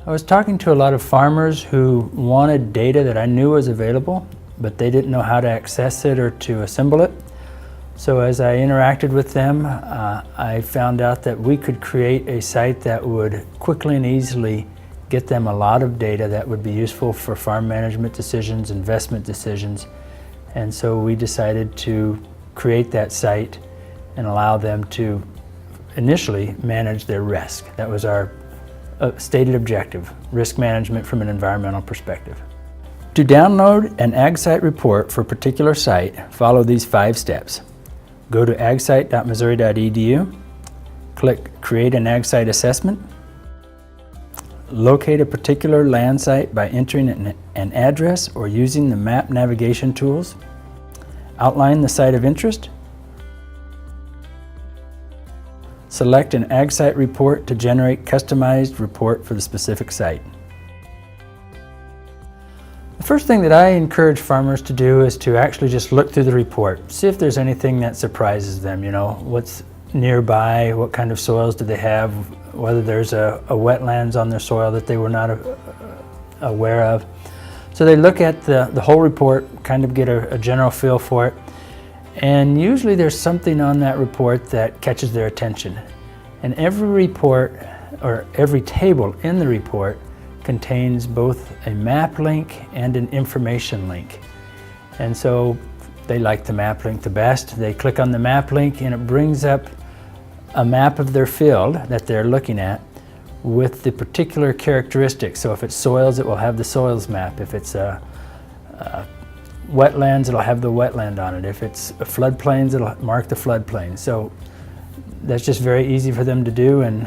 I was talking to a lot of farmers who wanted data that I knew was available, but they didn't know how to access it or to assemble it. So as I interacted with them, I found out that we could create a site that would quickly and easily get them a lot of data that would be useful for farm management decisions, investment decisions. And so we decided to create that site and allow them to initially manage their risk. That was our stated objective, risk management from an environmental perspective. To download an AgSite report for a particular site, follow these 5 steps. Go to agsite.missouri.edu, click Create an AgSite Assessment, locate a particular land site by entering an address or using the map navigation tools, outline the site of interest, select an AgSite report to generate customized report for the specific site. The first thing that I encourage farmers to do is to actually just look through the report, see if there's anything that surprises them, what's nearby, what kind of soils do they have, whether there's a wetlands on their soil that they were not aware of. So they look at the whole report, kind of get a general feel for it, and usually there's something on that report that catches their attention. And every report, or every table in the report, contains both a map link and an information link. And so they like the map link the best. They click on the map link and it brings up a map of their field that they're looking at with the particular characteristics. So if it's soils, it will have the soils map. If it's wetlands, it'll have the wetland on it. If it's floodplains, it'll mark the floodplain. So that's just very easy for them to do and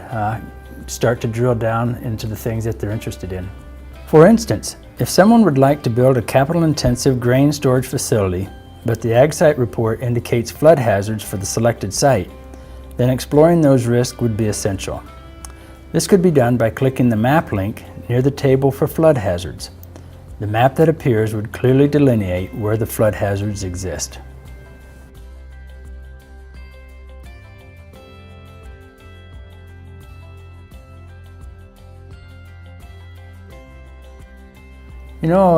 start to drill down into the things that they're interested in. For instance, if someone would like to build a capital-intensive grain storage facility, but the AgSite report indicates flood hazards for the selected site, then exploring those risks would be essential. This could be done by clicking the map link near the table for flood hazards. The map that appears would clearly delineate where the flood hazards exist.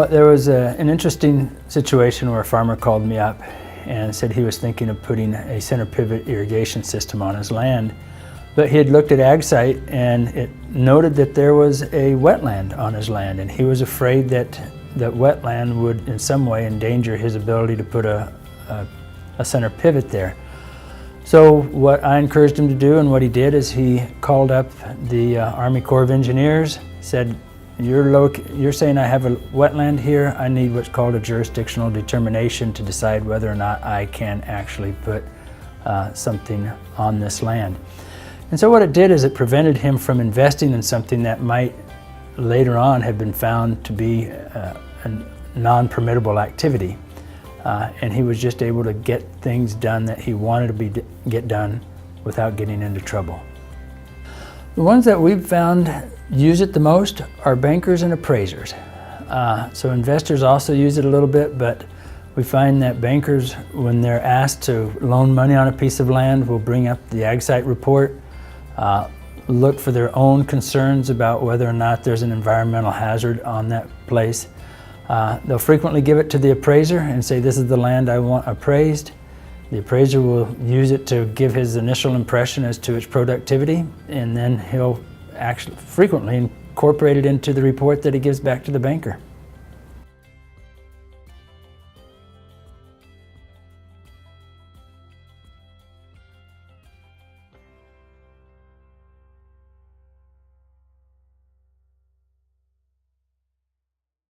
There was an interesting situation where a farmer called me up and said he was thinking of putting a center pivot irrigation system on his land, but he had looked at AgSite and it noted that there was a wetland on his land, and he was afraid that that wetland would in some way endanger his ability to put a center pivot there. So what I encouraged him to do, and what he did, is he called up the Army Corps of Engineers, said, you're saying I have a wetland here. I need what's called a jurisdictional determination to decide whether or not I can actually put something on this land. And so what it did is it prevented him from investing in something that might later on have been found to be a non-permittable activity. And he was just able to get things done that he wanted to get done without getting into trouble. The ones that we've found use it the most are bankers and appraisers. So investors also use it a little bit, but we find that bankers, when they're asked to loan money on a piece of land, will bring up the AgSite report, look for their own concerns about whether or not there's an environmental hazard on that place. They'll frequently give it to the appraiser and say, this is the land I want appraised. The appraiser will use it to give his initial impression as to its productivity, and then he'll actually frequently incorporate it into the report that he gives back to the banker.